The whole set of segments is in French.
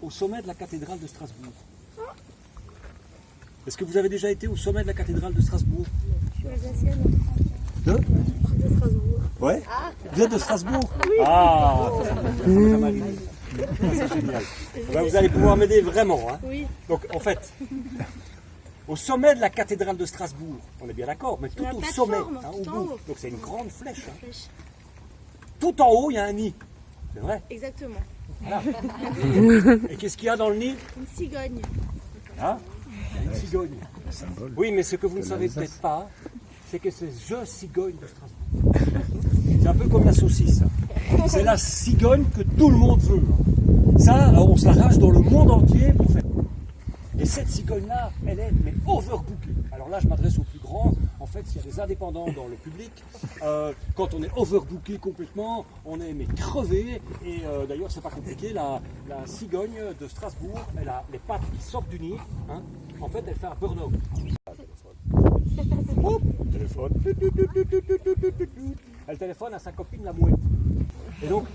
au sommet de la cathédrale de Strasbourg. Est-ce que vous avez déjà été au sommet de la cathédrale de Strasbourg? Je suis alsacienne. De Strasbourg. Ouais. Vous êtes de Strasbourg? Oui. Ah, ça m'a arrivé. C'est génial. Ben, vous allez pouvoir m'aider vraiment. Hein. Oui. Donc, en fait, au sommet de la cathédrale de Strasbourg, on est bien d'accord, mais tout au sommet, au bout. Donc, c'est une grande flèche. Hein. Tout en haut, il y a un nid. C'est vrai? Exactement. Voilà. Et qu'est-ce qu'il y a dans le nid? Une cigogne. Hein? Une cigogne. Oui, mais ce que vous ne savez peut-être pas, c'est que c'est je cigogne de Strasbourg. C'est un peu comme la saucisse. C'est la cigogne que tout le monde veut. Ça, on se l'arrache dans le monde entier pour faire. Et cette cigogne-là, elle est mais overbookée. Alors là, je m'adresse aux plus grands. En fait, s'il y a des indépendants dans le public, quand on est overbooké complètement, on est mais crevé. Et d'ailleurs, c'est pas compliqué. La cigogne de Strasbourg, elle a les pattes qui sortent du nid. Hein. En fait, elle fait un burn-out. Téléphone. Elle téléphone à sa copine la mouette. Et donc,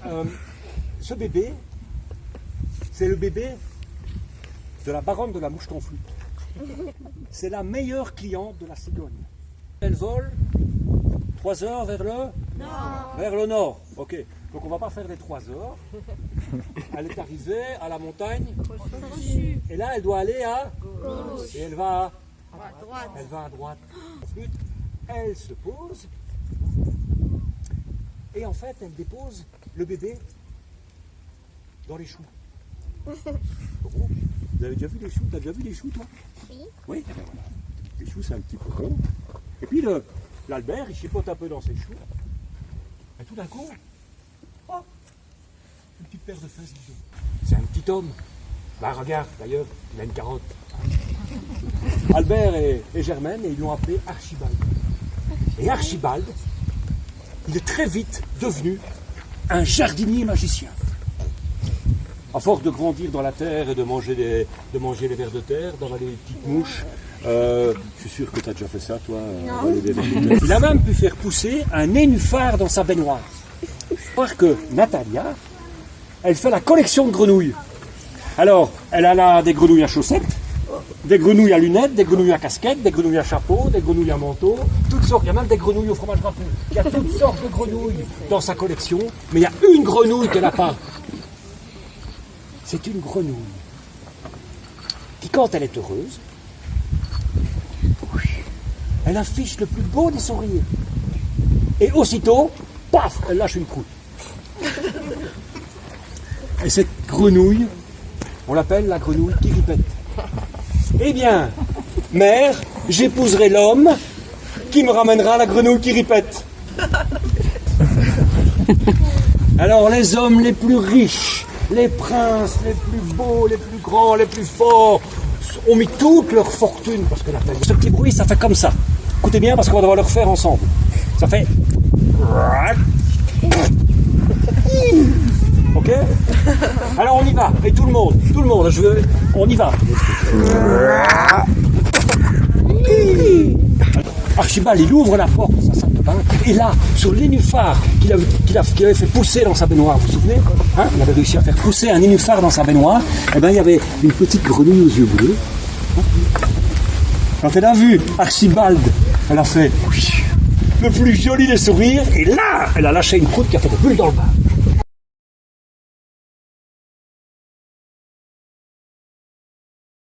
ce bébé, c'est le bébé de la baronne de la mouche-conflute. C'est la meilleure cliente de la cigogne. Elle vole 3 heures vers le nord. Vers le nord. Ok. Donc on ne va pas faire les 3 heures. Elle est arrivée à la montagne. Et là, elle doit aller à gauche. Et elle va à droite. Elle va à droite. Elle se pose. Et en fait, elle dépose le bébé dans les choux. Vous avez déjà vu les choux? T'as déjà vu les choux, toi? Oui. Oui, ben voilà. Les choux, c'est un petit peu rond. Et puis l'Albert, il chipote un peu dans ses choux. Et tout d'un coup, oh, une petite paire de fesses, dis donc. C'est un petit homme. Bah regarde, d'ailleurs, il a une carotte. Albert et Germaine, et ils l'ont appelé Archibald. Et Archibald, il est très vite devenu un jardinier magicien. À force de grandir dans la terre et de manger les vers de terre, d'avaler les petites mouches, je suis sûr que tu as déjà fait ça, toi. Il a même pu faire pousser un nénuphar dans sa baignoire. Il faut voir que Natalia, elle fait la collection de grenouilles. Alors, elle a là des grenouilles à chaussettes, des grenouilles à lunettes, des grenouilles à casquette, des grenouilles à chapeau, des grenouilles à manteau, toutes sortes. Il y a même des grenouilles au fromage râpé. Il y a toutes sortes de grenouilles dans sa collection, mais il y a une grenouille qu'elle n'a pas. C'est une grenouille qui, quand elle est heureuse, elle affiche le plus beau des sourires. Et aussitôt, paf, elle lâche une croûte. Et cette grenouille, on l'appelle la grenouille qui ripette. Eh bien, mère, j'épouserai l'homme qui me ramènera la grenouille qui ripette. Alors, les hommes les plus riches, les princes les plus beaux, les plus grands, les plus forts, ont mis toute leur fortune, parce que ce petit bruit, ça fait comme ça. Écoutez bien, parce qu'on va devoir le refaire ensemble. Ça fait... Ok? Alors on y va, et tout le monde, on y va. Archibald, il ouvre la porte de sa salle de bain, et là, sur le nénuphar qu'il avait fait pousser dans sa baignoire, vous vous souvenez, hein, il avait réussi à faire pousser un nénuphar dans sa baignoire, et bien il y avait une petite grenouille aux yeux bleus. Quand elle a vu Archibald, elle a fait le plus joli des sourires, et là, elle a lâché une croûte qui a fait des bulles dans le bas.